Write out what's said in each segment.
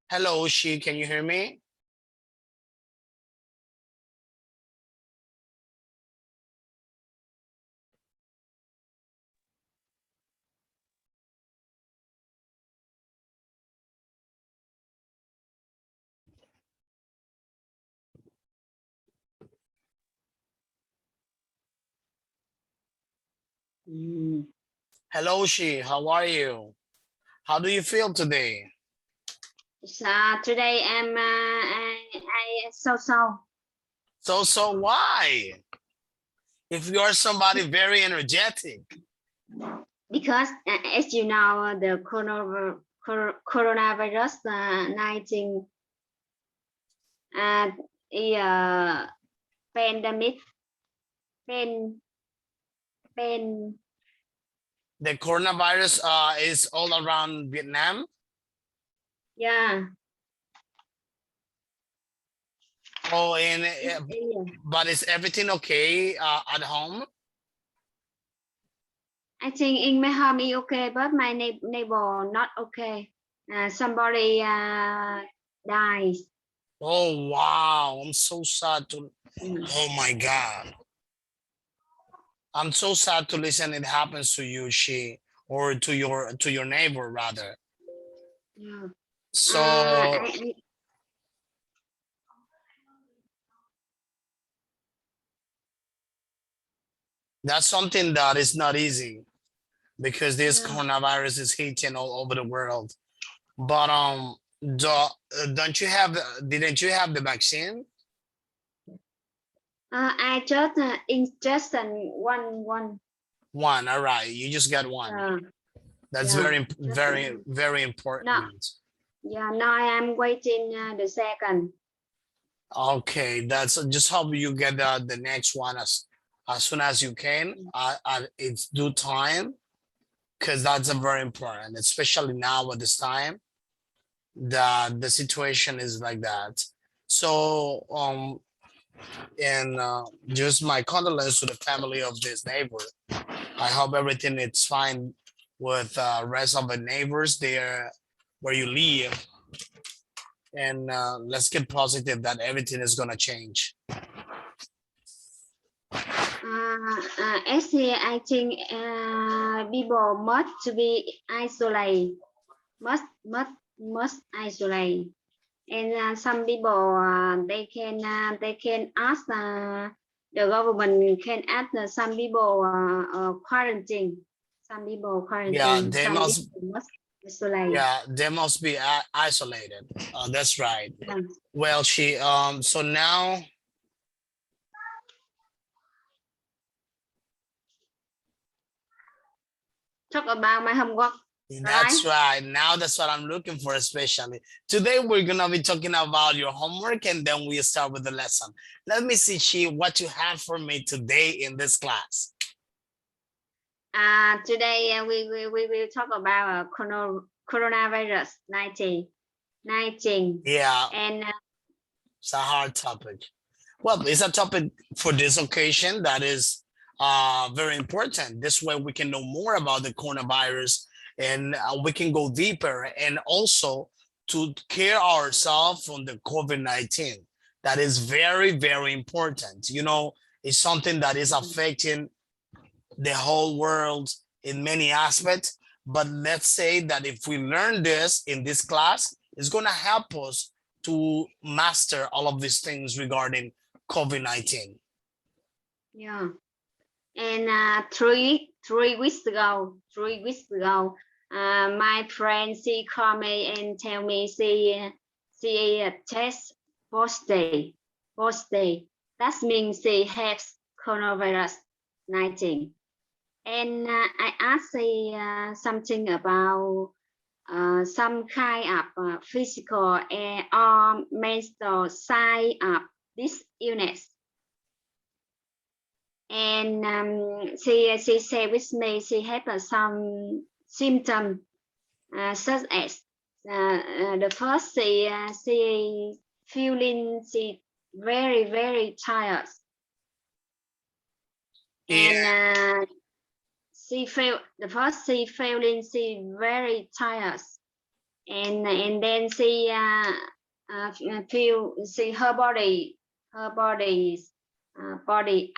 Hello, She, can you hear me? Hello, She, how are you? How do you feel today? So today I so So why? If you are somebody very energetic. because as you know the coronavirus 19 uh, pandemic pen pen The coronavirus is all around Vietnam. yeah Oh, and yeah. but is everything okay at home? I think in my home is okay but my neighbor not okay. Somebody dies. Oh wow, I'm so sad to. Mm. Oh my God, I'm so sad to listen. It happens to you, She, or to your neighbor rather. Yeah. So that's something that is not easy because this Yeah. coronavirus is hitting all over the world. But don't you have? Didn't you have the vaccine? I just just one. One. All right, you just got one. Yeah. That's Yeah. very, Just very, one. very No. important. Yeah. Now I am waiting the second. Okay, that's just hope you get the next one as soon as you can. At its due time, because that's a very important, especially now at this time. The situation is like that. So and just my condolence to the family of this neighbor. I hope everything is fine with rest of the neighbors there where you live, and let's get positive that everything is gonna change. Actually, I think people must to be isolated. Must isolate. And some people they can ask the government can ask some people quarantine. Some people Yeah, quarantine. they Some must. people must isolate. Yeah, they must be isolated. That's right. Yeah. Well, she. So now. Talk about my homework, right? That's right. Now that's what I'm looking for, especially. Today we're gonna be talking about your homework and then we start with the lesson. Let me see, Chi, what you have for me today in this class. Today we will talk about coronavirus 19 Yeah, and it's a hard topic. Well, it's a topic for this occasion that is very important. This way we can know more about the coronavirus and we can go deeper and also to care ourselves from the COVID-19. That is very, very important. You know, it's something that is affecting the whole world in many aspects. But let's say that if we learn this in this class, it's going to help us to master all of these things regarding COVID-19. yeah. And 3 weeks ago, my friend she called me and tell me she test positive. That means she has coronavirus 19. And I asked her something about some kind of physical or mental side of this illness. And she said with me she had some symptom such as the first she feeling she very tired Yeah, and she feel the first she feeling she very tired and then she feel see her body body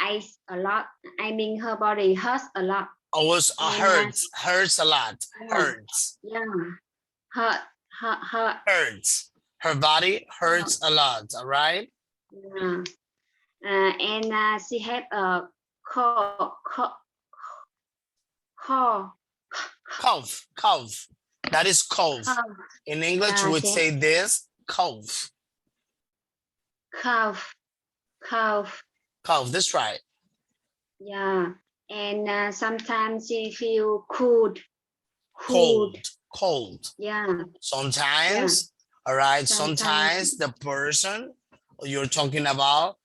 aches a lot. I mean her body hurts a lot. Always And hurts a lot. Hurts. yeah, hurt. Hurts. Her body hurts a lot. All right. Yeah. And she had a cough. Cough. That is cough. In English, we would say this cough. Cough. That's right. Yeah. And sometimes she feel cold. Yeah. Sometimes, all right. Sometimes the person you're talking about,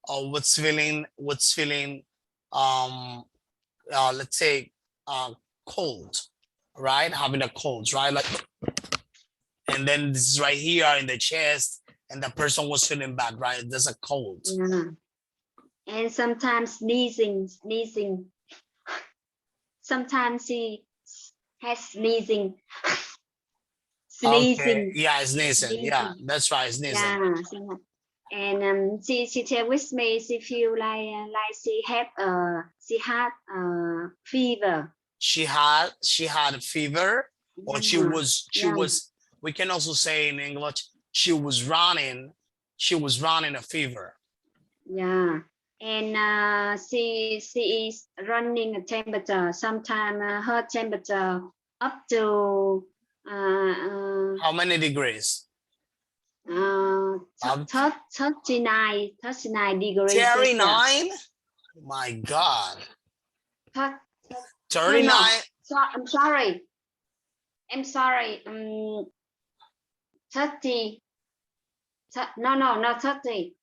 what's feeling, let's say, cold, right? Having a cold, right? Like, and then this is right here in the chest, and the person was feeling bad, right? There's a cold. Yeah. And sometimes sneezing. Sometimes she has sneezing. Okay. Yeah, sneezing. Yeah, that's right, sneezing. Yeah. And she tell with me she feel like she had fever. She had fever, or she was we can also say in English she was running a fever. Yeah. And she is running a temperature. Sometimes her temperature up to how many degrees? 39 degrees. 39? My God. 39? No. I'm sorry. 30. No, not 30.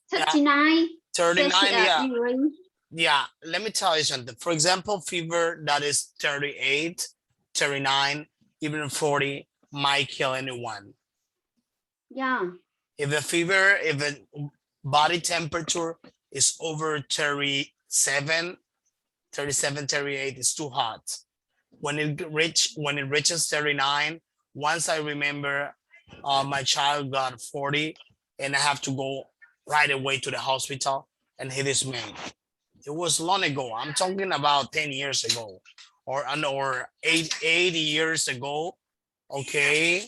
39. 39, yeah. Degrees. Yeah, let me tell you something. For example, fever that is 38, 39, even 40 might kill anyone. Yeah. If the body temperature is over 37, 38, it's too hot. When it reaches 39, once I remember my child got 40 and I have to go right away to the hospital and he is made. It was long ago. I'm talking about 10 years ago or 8 years ago. Okay.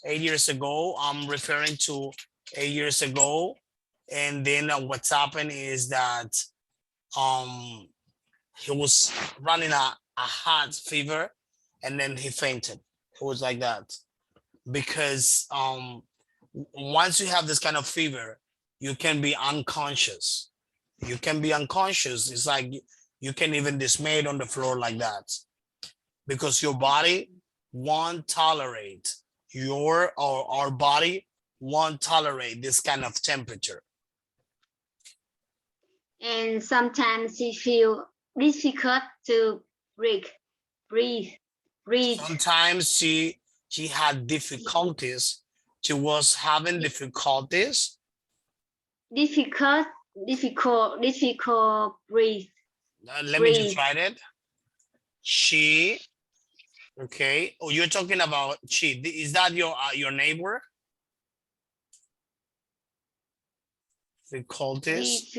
8 years ago. I'm referring to 8 years ago. And then what's happened is that he was running a hot fever and then he fainted. It was like that. Because once you have this kind of fever, you can be unconscious. It's like you can even dismayed on the floor like that because your body won't tolerate our body won't tolerate this kind of temperature. And sometimes she feel difficult to breathe. Sometimes she had difficulties. She was having difficulties. Difficult breathe. Let me just write it. She, okay. Oh, you're talking about she. Is that your neighbor? Difficulties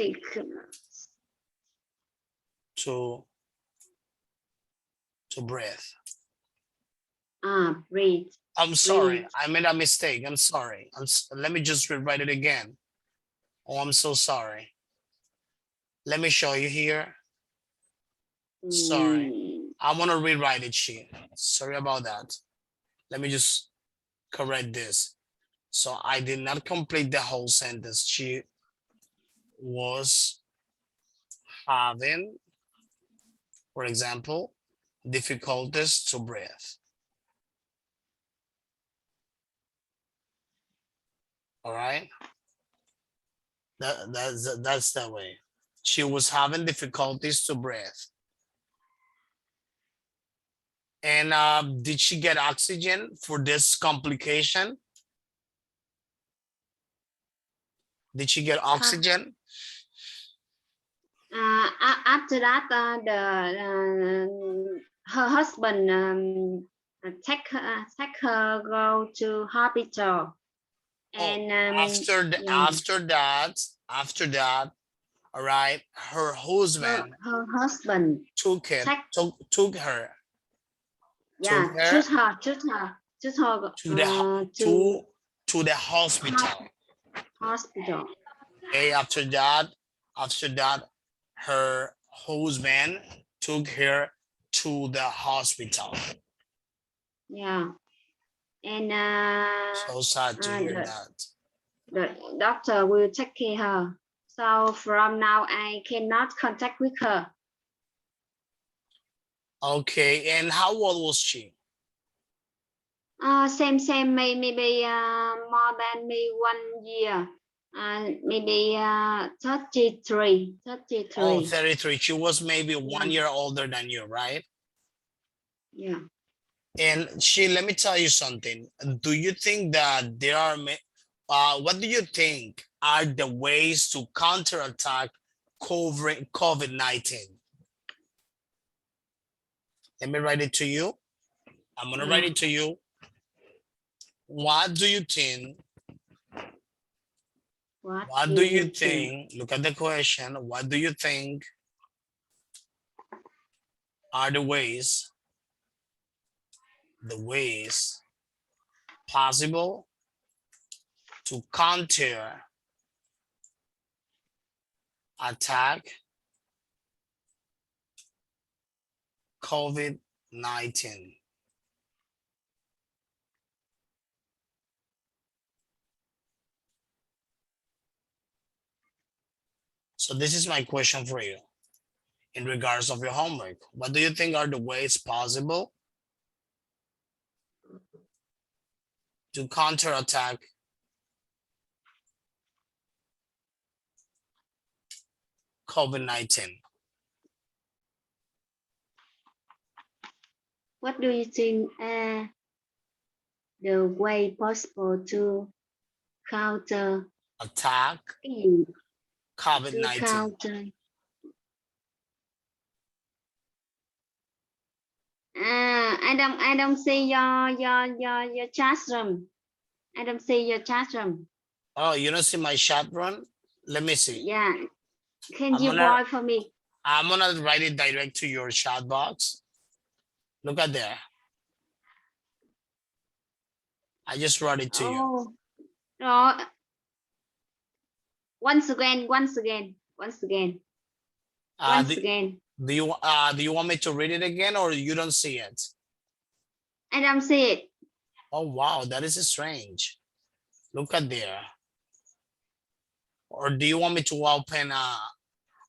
to breathe. Breathe. I'm sorry. I made a mistake. I'm sorry. Let me just rewrite it again. Oh, I'm so sorry. Let me show you here. Sorry. I want to rewrite it, she. Sorry about that. Let me just correct this. So I did not complete the whole sentence. She was having, for example, difficulties to breathe. All right. That's the way. She was having difficulties to breathe. And did she get oxygen for this complication? Did she get oxygen? After that, her husband take her go to hospital. And after that, all right, her husband her husband took her choose her to the hospital. Hospital. Okay, after that, her husband took her to the hospital. Yeah. And So sad to hear that. The doctor will take care of her. So from now I cannot contact with her. Okay, and how old was she? Same, maybe more than me 1 year. Maybe 33. Oh, 33. She was maybe 1 year older than you, right? Yeah. And let me tell you something. Do you think that there are, what do you think are the ways to counterattack COVID-19? Let me write it to you. I'm going to write it to you. What do you think? What do you think? Look at the question. What do you think are the ways possible to counter attack COVID-19? So this is my question for you in regards of your homework. What do you think are the ways possible to counterattack COVID-19? What do you think the way possible to counter Attack COVID-19. I don't see your chat room. I don't see your chat room. Oh, you don't see my chat run? Let me see. Yeah. Can you write for me? I'm gonna write it direct to your chat box. Look at there. I just wrote it to you. Oh. Once again. Do you want me to read it again, or you don't see it? I don't see it. Oh wow, that is strange. Look at there. Or do you want me to open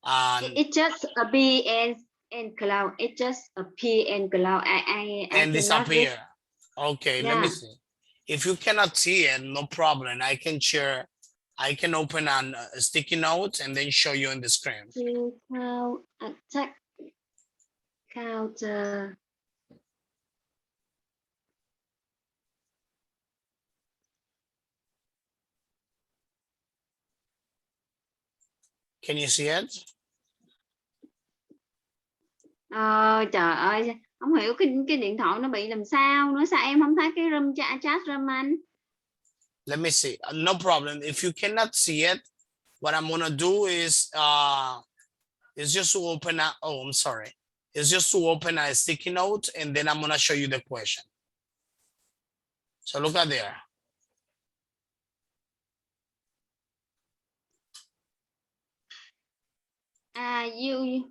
it just appear and cloud. It just appear and cloud. I and disappear. Okay, yeah. Let me see. If you cannot see it, no problem. I can share. I can open a sticky note and then show you on the screen. Attack counter. Can you see it? Trời ơi, không hiểu cái điện thoại nó bị làm sao nữa, sao em không thấy cái room chat room anh? Let me see. No problem. If you cannot see it, what I'm gonna do is just to open a, oh, I'm sorry. It's just to open a sticky note and then I'm gonna show you the question. So look at there. You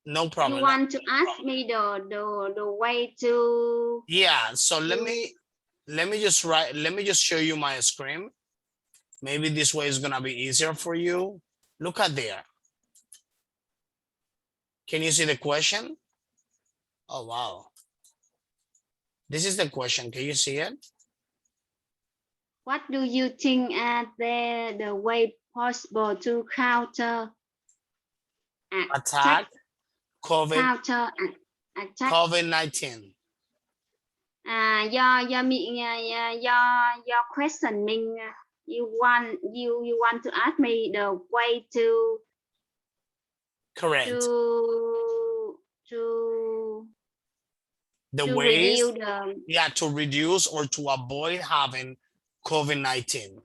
no problem. You want to ask me the way to? Yeah. So let me just show you my screen. Maybe this way is gonna be easier for you. Look at there. Can you see the question? Oh wow. This is the question. Can you see it? What do you think are the way possible to counter attack counter attack COVID-19? Your question mean you want to ask me the way to correct to The to ways, reduce the yeah, to reduce or to avoid having COVID-19.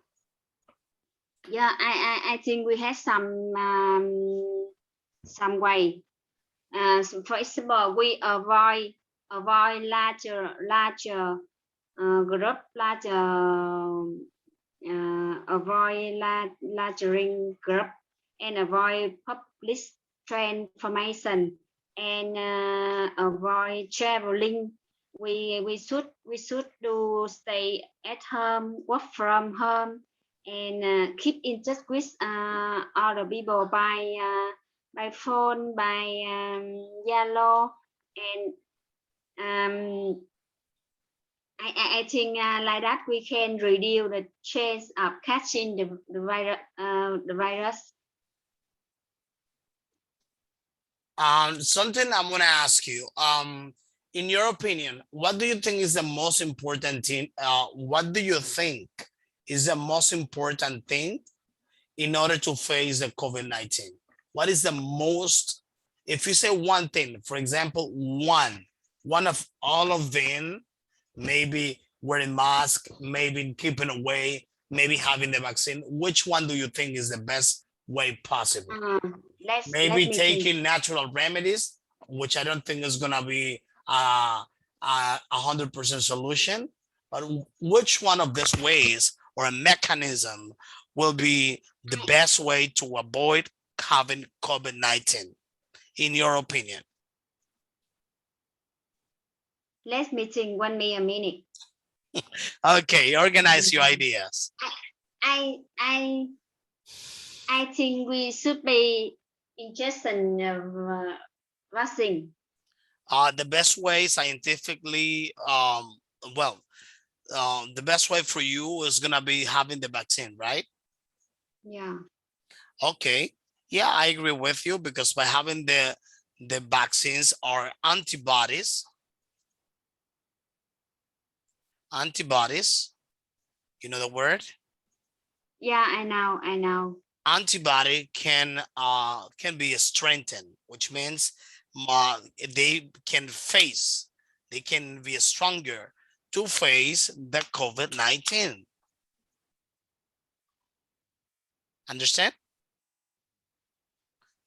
yeah I think we have some way. So for example, we avoid larger group, avoid largering group, and avoid public transformation, and avoid traveling. We should do stay at home, work from home, and keep in touch with other people by phone, by Zalo, and um, I think like that we can reduce the chance of catching the virus. The virus. Something I'm gonna ask you. In your opinion, what do you think is the most important thing? What do you think is the most important thing in order to face the COVID-19? What is the most, if you say one thing, for example, one of all of them, maybe wearing mask, maybe keeping away, maybe having the vaccine, which one do you think is the best way possible? Let Maybe me think. taking natural remedies, which I don't think is gonna be a 100% solution. But which one of these ways or a mechanism will be the best way to avoid having COVID-19, in your opinion? Let me think. A minute. Okay, organize your ideas. I I I think we should be injection of vaccine. The best way scientifically, well, the best way for you is gonna be having the vaccine, right? Yeah. Okay. Yeah, I agree with you, because by having the vaccines or antibodies, you know the word? Yeah, I know. I know. Antibody can be strengthened, which means they can face, they can be stronger to face the COVID-19. Understand?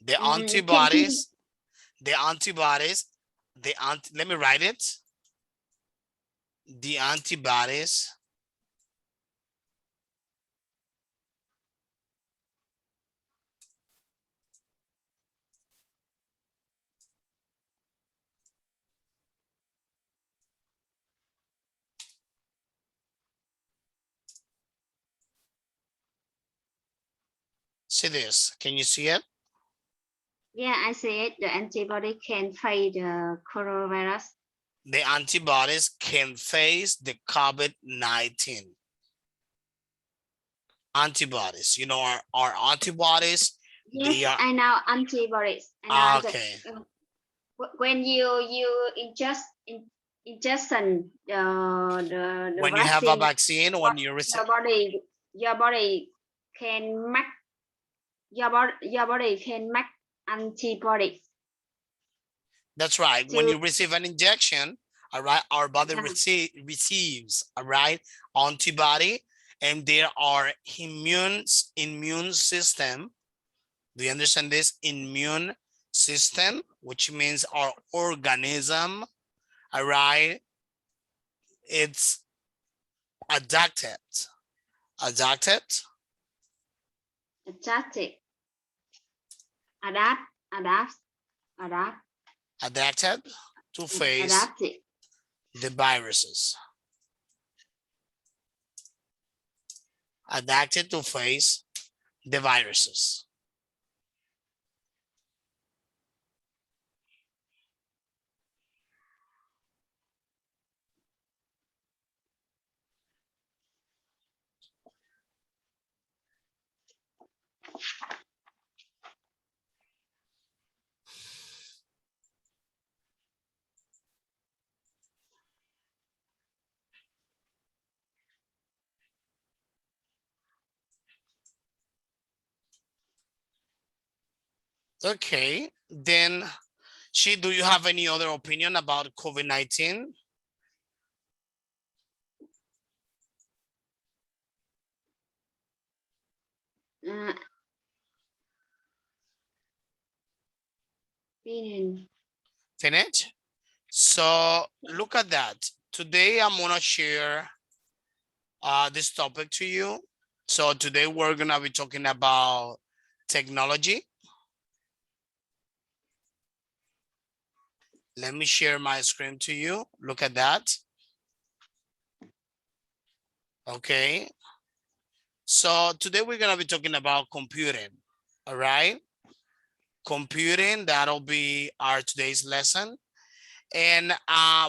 The Can antibodies, the antibodies, let me write it. The antibodies see this. Can you see it? yeah, I said the antibody can fight the coronavirus. The antibodies can face the COVID-19. Antibodies, you know, our antibodies, they Yes, are I know antibodies. I know okay. when you injection the When you have a vaccine, vaccine, when you receive, your body can make your body can make antibodies that's right. When to you receive an injection, all right, our body yeah, receives, all right, antibody, and there are immune system. Do you understand this? Immune system, which means our organism, all right, it's adapted, adapted, adapted, adapt, adapt, adapt, adapted to face adapted. the viruses, adapted to face the viruses. Okay, then She, do you have any other opinion about COVID-19? Opinion. Finish? So look at that. Today I'm gonna share this topic to you. So today we're gonna be talking about technology. Let me share my screen to you. Look at that. Okay. So today we're gonna be talking about computing. All right. Computing, that'll be our today's lesson. And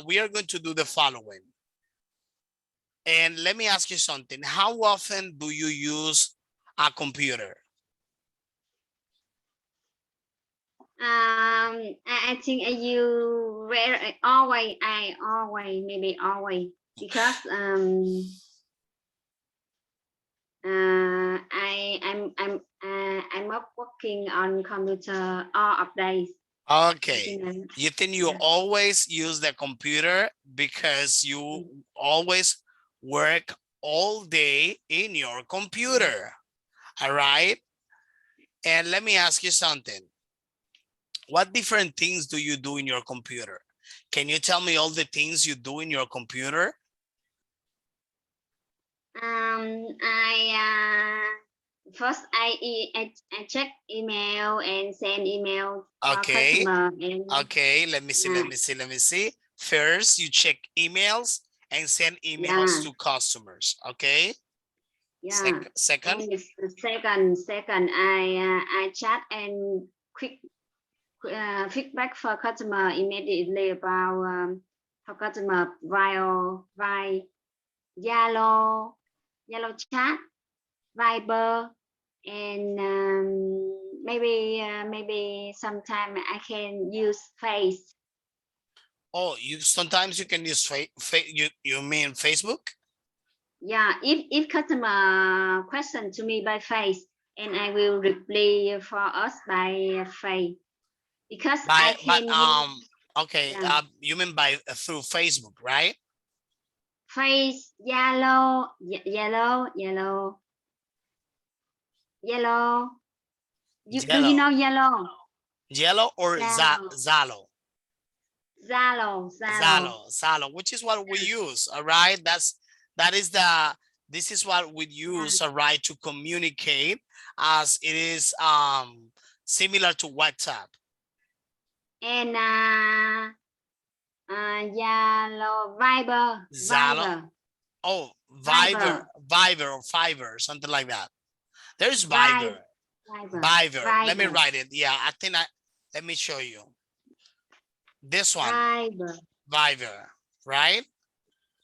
we are going to do the following. And let me ask you something. How often do you use a computer? I think you very always. I always, maybe always, because I'm not working on computer all of days. Okay. You think you yeah. always use the computer because you always work all day in your computer. All right. And let me ask you something. What different things do you do in your computer? Can you tell me all the things you do in your computer? First I check email and send email for Okay. customer. And, okay, let me see. First, you check emails and send emails to customers. Okay. Yeah. Second. And second, I chat and quick feedback for customer immediately about for customer via Yellow chat, Viber, and maybe sometime I can use Face. Oh, you sometimes you can use you mean Facebook? Yeah, if customer question to me by Face, and I will reply for us by Face, because I can use, okay, yeah. You mean by through Facebook, right? Face, yellow. Do you know yellow? Yellow or Zalo. Zalo? Zalo, which is what we use. All right. This is what we use, all right, to communicate, as it is similar to WhatsApp. And yellow Viber. Zalo. Oh, Viber or Fiverr, something like that. There's Viber. Viber. Let me write it. Yeah, let me show you. This one. Viber, right?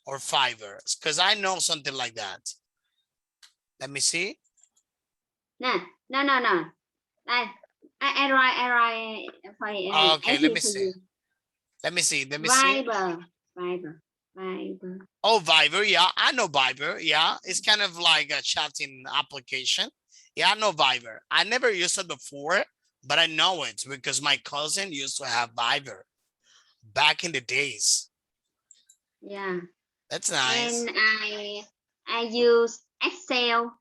Or Fiverr, because I know something like that. Let me see. No. I write. Okay, let me see. Let me see. Viber. Oh, Viber. Yeah, I know Viber. Yeah, it's kind of like a chatting application. Yeah, I know Viber. I never used it before, but I know it because my cousin used to have Viber back in the days. Yeah. That's nice. And I use Excel.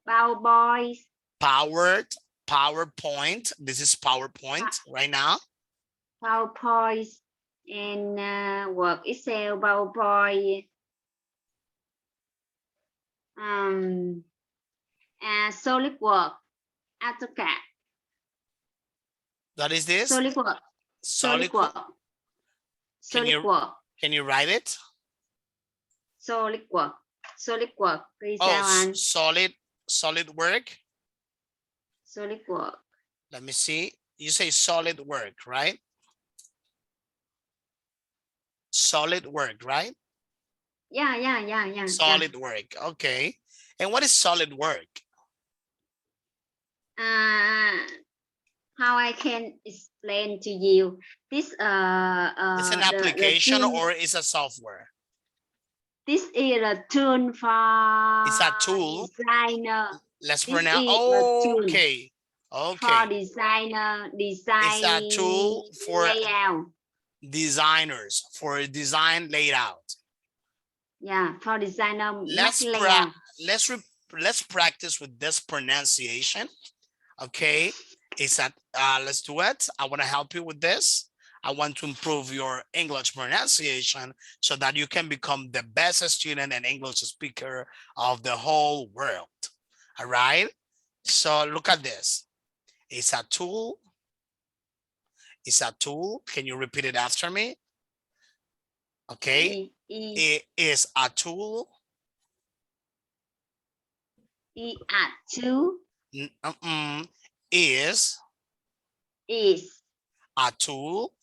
PowerPoint. PowerPoint. This is PowerPoint right now. PowerPoint and Word, Excel, PowerPoint. SolidWorks, AutoCAD. What is this? SolidWorks. Can you write it? SolidWorks. Oh, SolidWorks. SolidWorks. Let me see. You say SolidWorks, right? SolidWorks, right? Yeah. SolidWorks. Okay. And what is SolidWorks? How I can explain to you this? It's an application or is a software? This is a tool for It's a tool. designer. Let's pronounce. Oh, okay. Okay. designer, It's design a tool for layout. designers, for design layout. Yeah, for designer Let's make layout. let's practice with this pronunciation. Okay, it's at let's do it. I want to help you with this. I want to improve your English pronunciation so that you can become the best student and English speaker of the whole world. All right, so look at this. It's a tool. It's a tool. Can you repeat it after me? Okay, it is a tool. Two Is is a tool.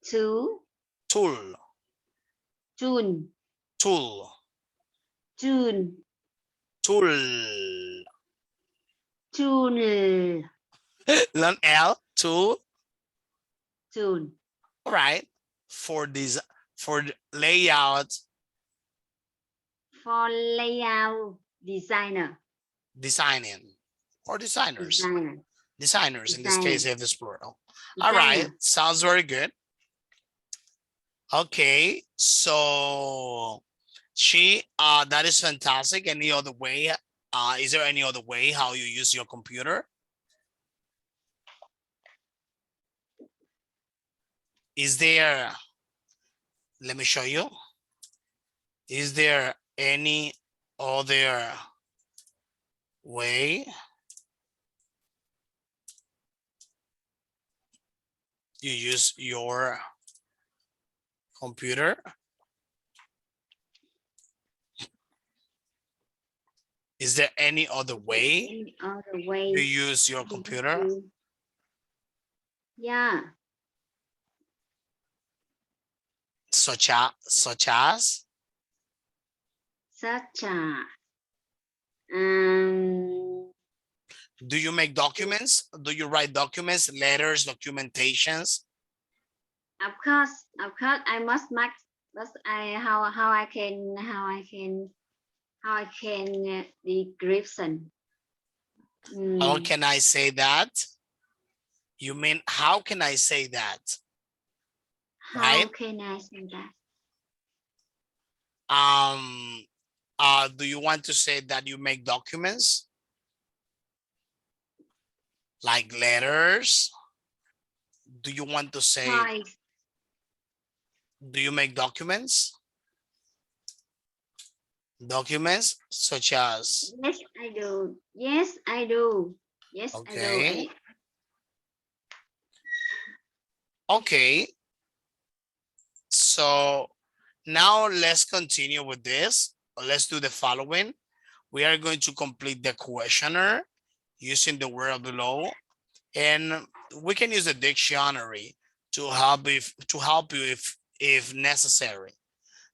two Tool. June Tool. June Tool. June Learn L. Tool. June All right. For this, for layout. for layout designer. Designing. Or designers. Designer. Designers in this case, if it's plural. Designer. All right. Sounds very good. Okay. So that is fantastic. Any other way? Is there any other way how you use your computer? Is there, let me show you. Is there any other way you use your computer? Is there any other way you use your computer? Yeah. Such as? Do you make documents? Do you write documents, letters, documentations? Of course, I must make. But how I can description. How can I say that? You mean how can I say that? How can I say that? Do you want to say that you make documents? Like letters? Do you want to say, do you make documents? Documents such as? Yes, I do. Yes, I do. Yes, okay. I do. Okay. So now let's continue with this. Let's do the following. We are going to complete the questionnaire using the word below, and we can use the dictionary to help you if necessary.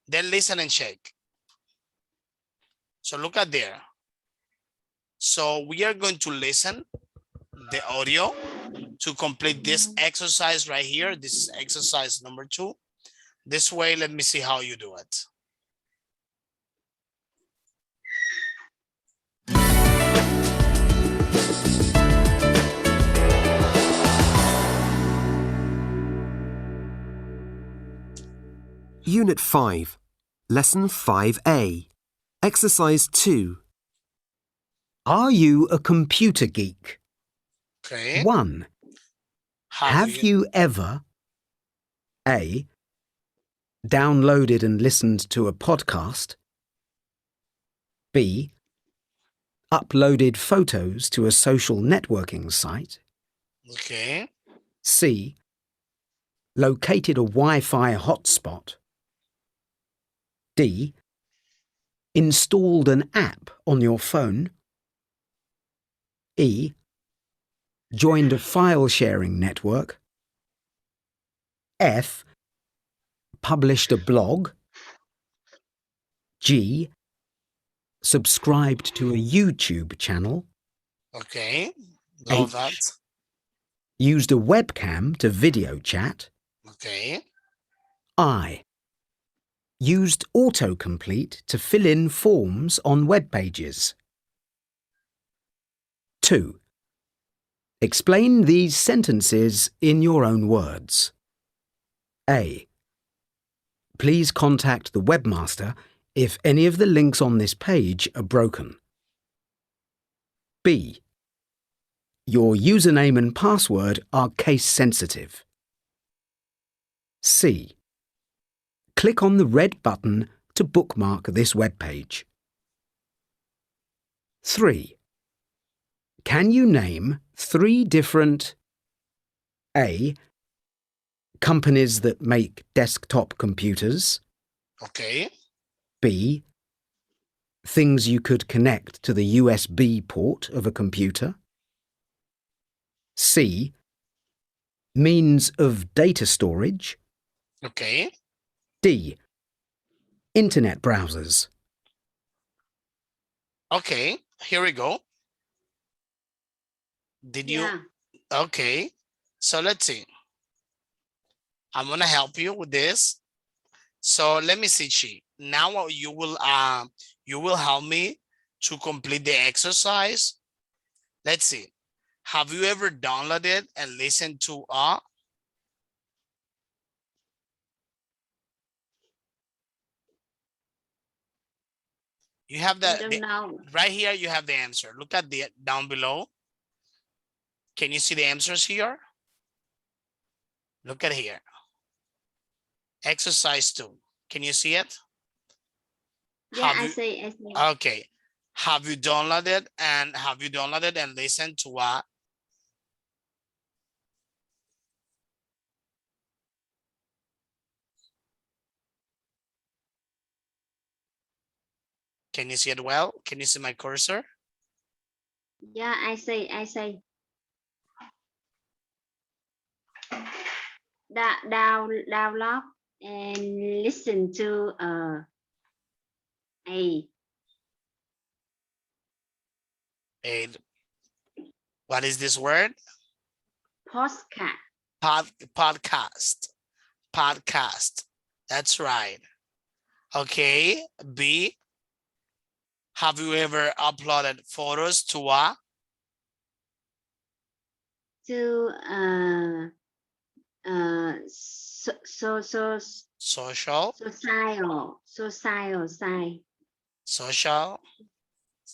Then listen and check. So look at there. So we are going to listen the audio to complete this exercise right here. This is exercise number 2. This way, let me see how you do it. Unit 5, Lesson 5A, Exercise 2. Are you a computer geek? Okay. 1. Have you ever A. Downloaded and listened to a podcast? B. Uploaded photos to a social networking site? Okay. C. Located a Wi-Fi hotspot? D. Installed an app on your phone? E. Joined a file sharing network? F. Published a blog? G. Subscribed to a YouTube channel? Okay. Love H. that. Used a webcam to video chat? Okay. I. Used autocomplete to fill in forms on web pages. 2. Explain these sentences in your own words. A. Please contact the webmaster if any of the links on this page are broken. B. Your username and password are case sensitive. C. Click on the red button to bookmark this web page. 3. Can you name 3 different A. Companies that make desktop computers. Okay. B. Things you could connect to the USB port of a computer. C. Means of data storage. Okay. D. Internet browsers. Okay. Here we go. Did you? Yeah. Okay. So let's see. I'm gonna help you with this. So let me see, Chi. Now you will help me to complete the exercise. Let's see. Have you ever downloaded and listened to you have I the don't know. right here, you have the answer. Look at the down below. Can you see the answers here? Look at here. Exercise 2. Can you see it? Yeah, Have I you, see. okay. Have you downloaded and listened to what? Can you see it well? Can you see my cursor? Yeah, I see. Download and listen to a And what is this word? postcard. Podcast. That's right. Okay. B. Have you ever uploaded photos to what? To Social. social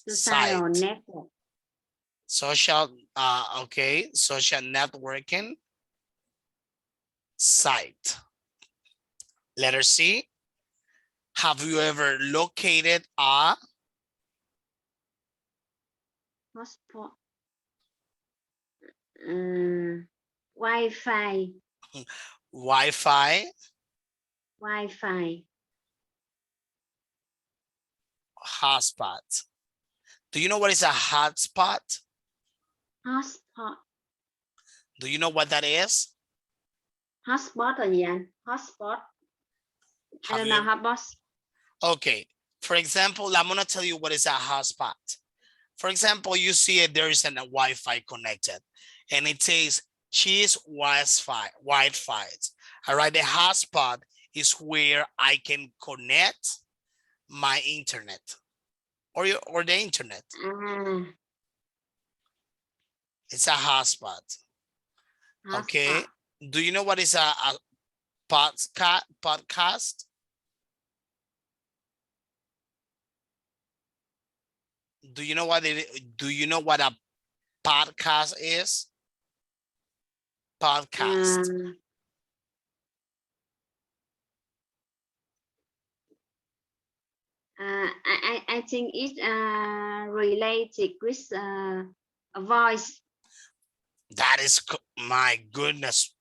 Site. network. Social networking site. Letter C. Have you ever located a Hotspot. Wi-Fi. Wi-Fi hotspot? Do you know what is a hotspot? Hotspot. Do you know what that is? Hotspot là gì anh? Hotspot. I Have don't you know. ever- Hotspot. Okay. For example, I'm gonna tell you what is a hotspot. For example, you see it, there is a Wi-Fi connected and it says choose Wi-Fi. All right, the hotspot is where I can connect my internet or the internet. It's a hotspot. Okay. Do you know what is a podcast? Do you know what a podcast is? Podcast. I think it's related with a voice. That is, my goodness.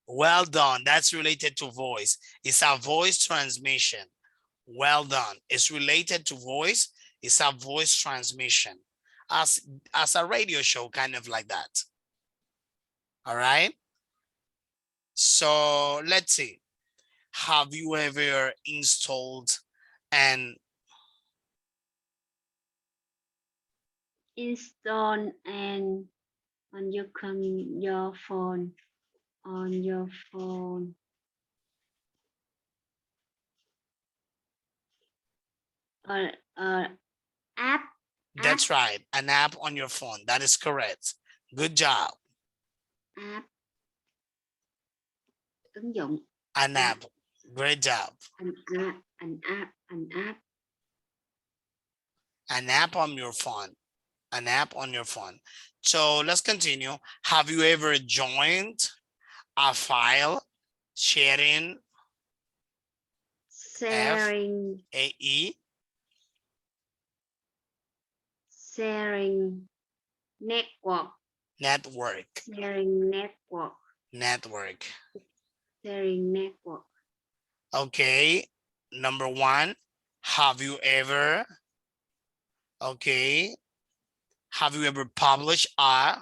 Well done. That's related to voice. It's a voice transmission. Well done. It's related to voice. It's a voice transmission. As a radio show, kind of like that. All right. So let's see. Have you ever installed and Install and on your phone app. That's right, an app on your phone. That is correct. Good job. App. Ứng dụng. An app. Great job. An app. An app. An app. An app on your phone. An app on your phone. So let's continue. Have you ever joined a file sharing Sharing. FAE? Sharing. Network. Network. Sharing network. Network. Sharing network. Okay. Number one, have you ever, okay, have you ever published a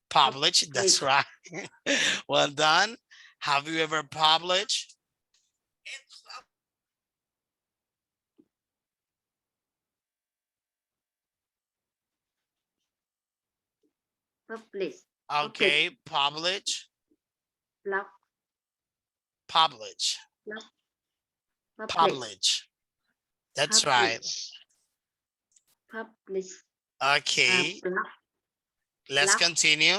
Publish. that's right. Well done. Have you ever published Publish. okay, publish, Blog. publish, Blog. publish. That's right. Publish. Okay, Blog. let's Blog. continue.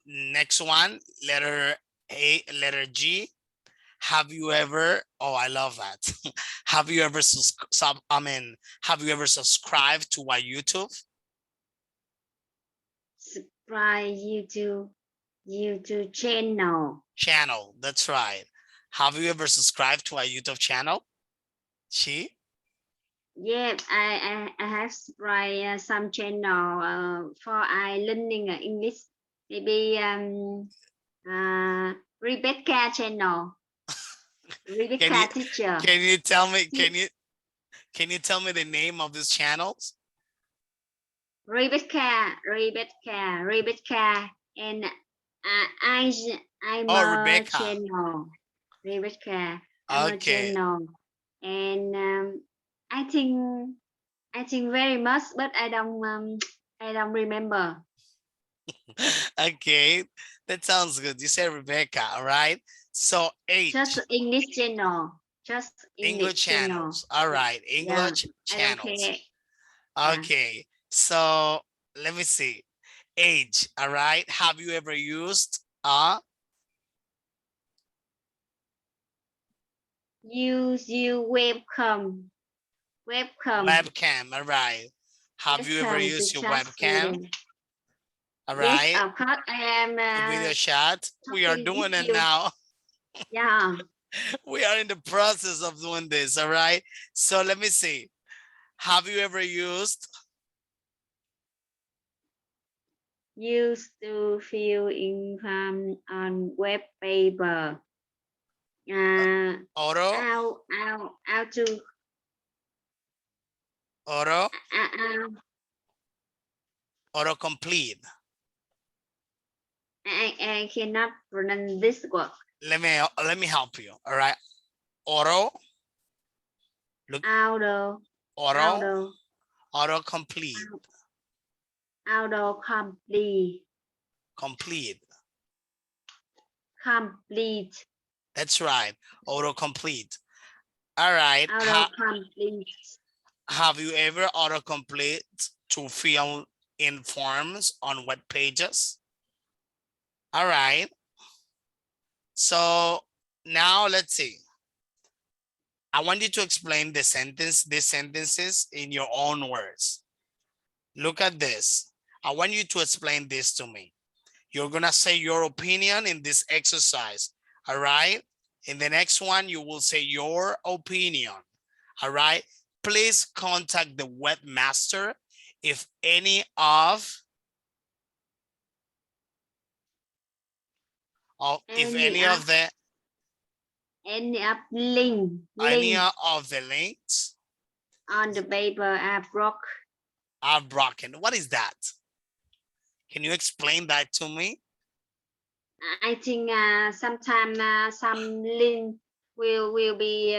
Next one, letter A, letter G. Have you ever, oh, I love that. Have you ever have you ever subscribed to our YouTube? Subscribe YouTube channel. Channel, that's right. Have you ever subscribed to our YouTube channel? She? Yeah, I have subscribed some channel for I learning English. Maybe Rebecca channel. Rebecca teacher. Can you tell me, can you tell me the name of these channels? Rebecca, and I'm a Rebecca. channel. Rebecca, I'm a Okay. channel, and I think very much, but I don't remember. Okay, that sounds good. You said Rebecca, all right? So H. Just English channel. Just English channels. All right, English channels. Okay, so let me see. Age, all right? Have you ever used use you webcam, webcam, all right? Have you ever used your webcam? All right. Yes, of course. I am video chat. We are doing it now. Yeah. We are in the process of doing this, all right? So let me see. Have you ever used to fill in form on web paper? auto? How to Auto? Auto complete. I cannot pronounce this word. Let me help you. All right. Auto. Look. Auto complete. Auto complete. Complete. That's right. Auto complete. All right. Auto complete. Have you ever auto complete to fill in forms on web pages? All right. So now let's see. I want you to explain these sentences in your own words. Look at this. I want you to explain this to me. You're gonna say your opinion in this exercise, all right? In the next one, you will say your opinion, all right? Please contact the webmaster if any of the Any of the links on the paper are broken. What is that? Can you explain that to me? I think sometimes some link will be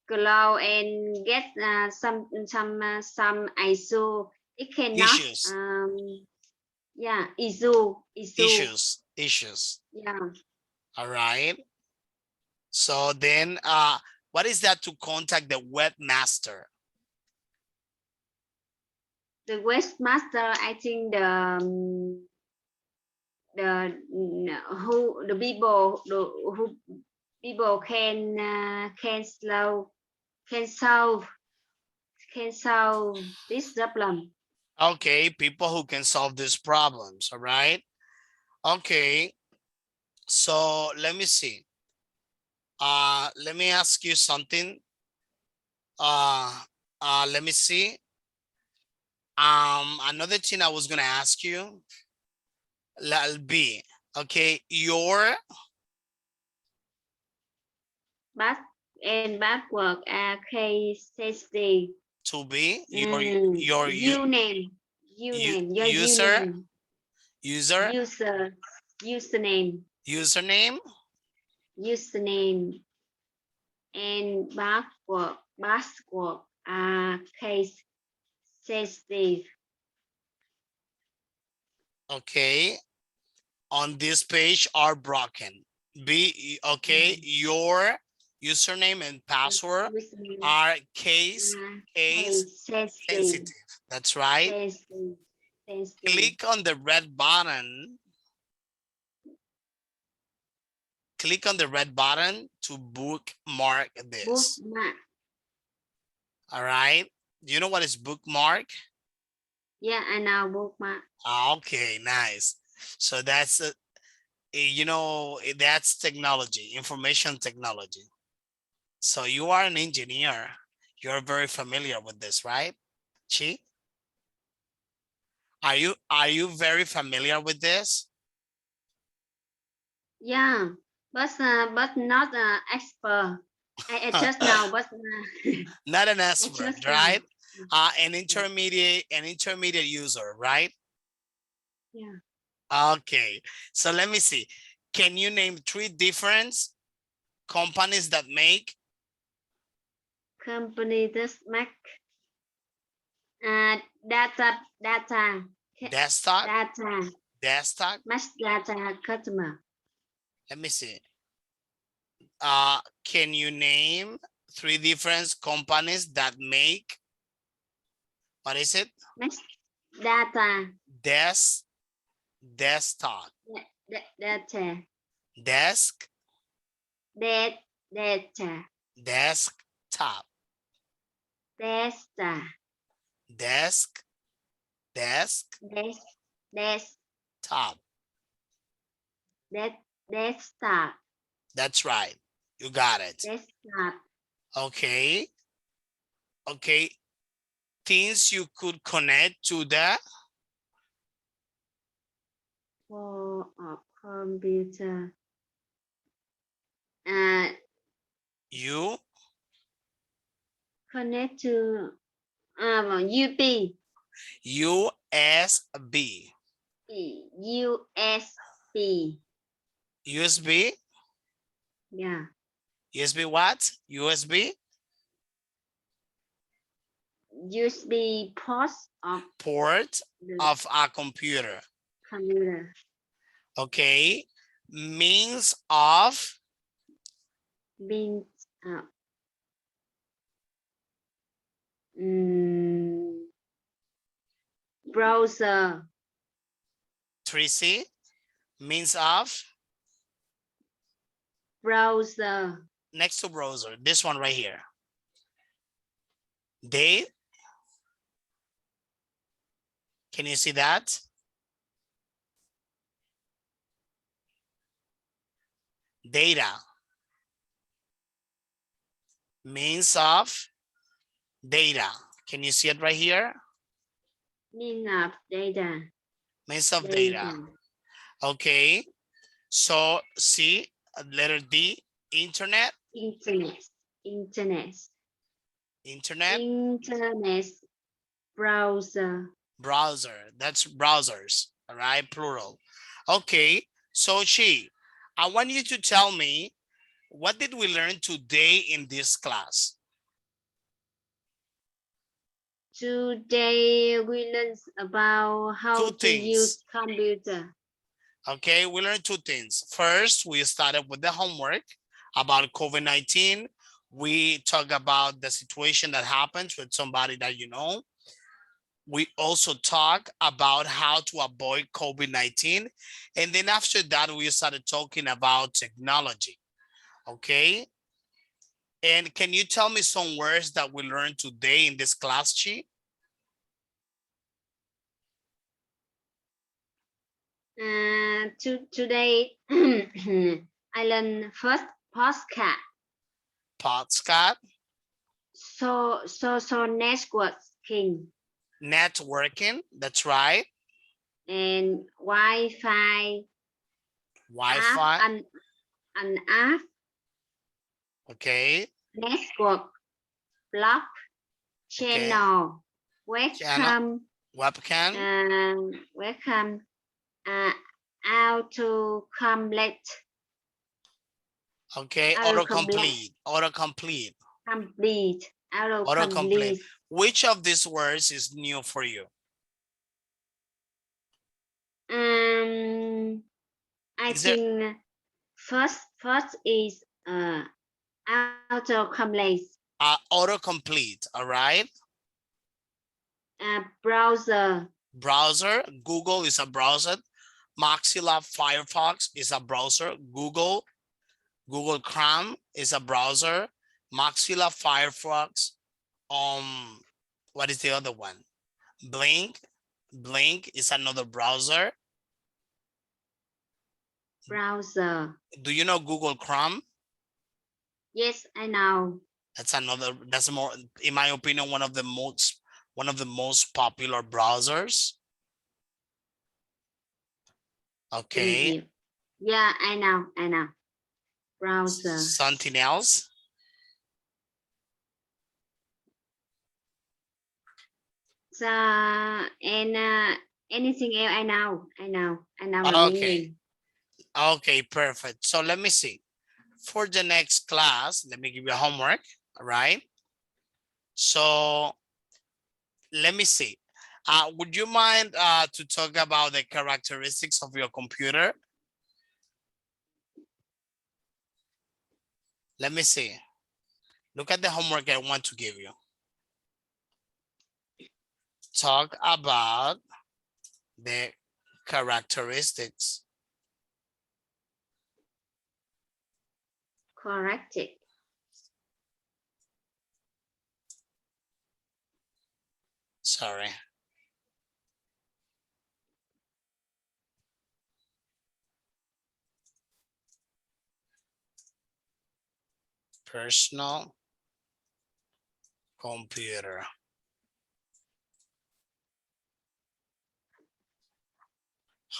closed and get some issue. It cannot Issues. Yeah, issue. Issues. Yeah. All right. So then, what is that to contact the webmaster? The webmaster, I think the who the people who people can solve this problem. Okay, people who can solve these problems, all right? Okay, so let me see. Let me ask you something. Let me see. Another thing I was gonna ask you, be okay, your Back and backward are case testing. to be your Uname, your user uname, user username, username, and password are case sensitive. okay, on this page are broken. Be okay, your username and password Username are case sensitive. That's right. sensitive. Click on the red button. Click on the red button to bookmark this. Bookmark. All right. Do you know what is bookmark? Yeah, I know bookmark. Okay, nice. So that's you know, that's technology, information technology. So you are an engineer. You're very familiar with this, right? Chi? Are you very familiar with this? Yeah, but not expert. I just know, but Not an I expert, just know. right? An intermediate user, right? Yeah. Okay, so let me see. Can you name 3 different companies that make Company does make data desktop? data Desktop? match data customer. Let me see. Can you name 3 different companies that make, what is it? Match data Desktop, data desk, data desktop, data desk, desk top. desktop That's right. You got it. desktop. Okay. Okay. Things you could connect to the For a computer. U Connect to UP USB. USB. USB. Yeah. USB what? USB USB ports of port the of a computer. computer. Okay. Means of Being browser. 3C. Means of Browser. next to browser. This one right here. Date. Can you see that? Data. Means of data. Can you see it right here? Mean of data. Means of data. Okay. So C, letter D, internet. Internet. Browser. Browser. That's browsers. All right, plural. Okay. So Chi, I want you to tell me, what did we learn today in this class? Today we learn about how to use computer. Okay, we learned 2 things. First, we started with the homework. about COVID-19. We talk about the situation that happens with somebody that you know. We also talk about how to avoid COVID-19. And then after that, we started talking about technology. Okay. And can you tell me some words that we learned today in this class sheet? Today I learned first postcard. Podcast, So networking networking, that's right. and Wi-Fi app Wi-Fi, and an app okay. network blog Okay. channel Channel, webcam, welcome how to complete okay. autocomplete Autocomplete, complete autocomplete. autocomplete Which of these words is new for you? I Is there think first is autocomplete autocomplete, all right? browser Browser, Google is a browser. Mozilla Firefox is a browser. Google Chrome is a browser. Mozilla Firefox, what is the other one? Blink is another browser. Do you know Google Chrome? Yes, I know. That's more, in my opinion, one of the most popular browsers. Okay. Yeah, I know. Browser. Something else? So and anything else? I know the Okay. meaning. Okay, perfect. So let me see. For the next class, let me give you a homework. All right. So let me see. Would you mind to talk about the characteristics of your computer? Let me see. Look at the homework I want to give you. Talk about the characteristics. Corrected. Sorry. Personal computer.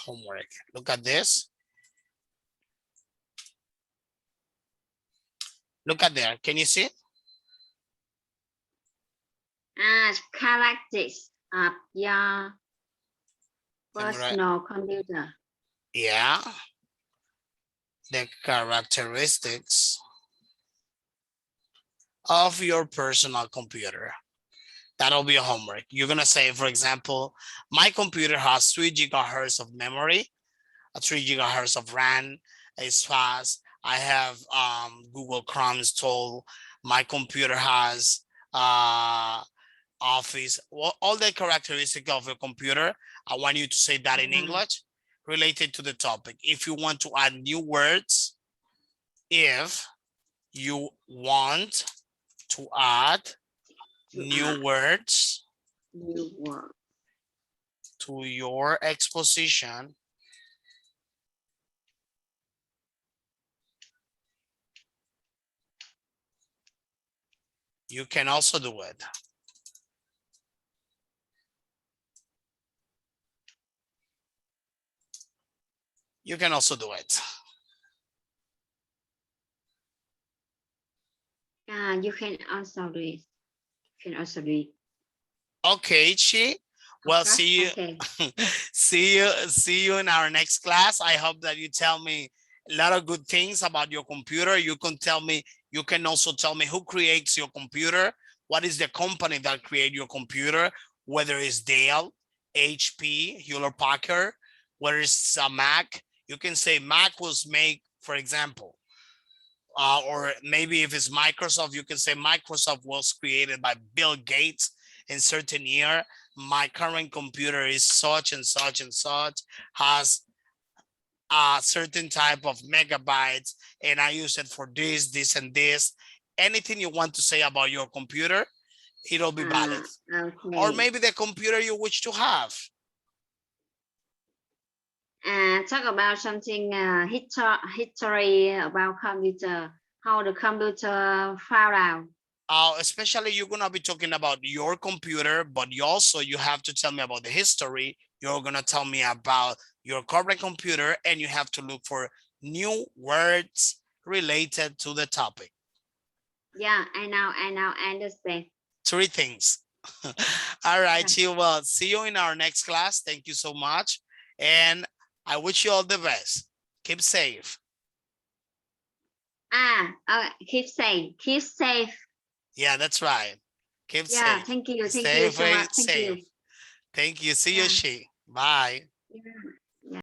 Homework. Look at this. Look at there. Can you see? Characteristics of your personal computer. Yeah. The characteristics of your personal computer. That'll be a homework. You're going to say, for example, my computer has 3 gigahertz of memory, 3 gigahertz of RAM, it's fast. I have Google Chrome installed. My computer has Office. Well, all the characteristics of a computer, I want you to say that in English related to the topic. If you want to add new words, if you want to add new words to your exposition, you can also do it. You can also do it. You can also do it. Okay, Chi. Well, Okay. see you. Okay. see you in our next class. I hope that you tell me a lot of good things about your computer. You can also tell me who creates your computer. What is the company that create your computer? Whether it's Dell, HP, Hewlett Packard, whether it's a Mac. You can say Mac was made, for example, or maybe if it's Microsoft, you can say Microsoft was created by Bill Gates in certain year. My current computer is such and such and such, has a certain type of megabytes, and I use it for this, this, and this. Anything you want to say about your computer, it'll be valid. Or Okay. maybe the computer you wish to have. Talk about something history about computer, how the computer found out. Especially you're gonna be talking about your computer, but you have to tell me about the history. You're gonna tell me about your current computer, and you have to look for new words related to the topic. Yeah, I now understand. 3 things. All right, Okay. well, see you in our next class. Thank you so much, and I wish you all the best. Keep safe. Keep safe. Yeah, that's right. Keep Yeah, safe. thank you Stay so very much. Thank you. safe. Thank you. See Yeah. you, She. Bye.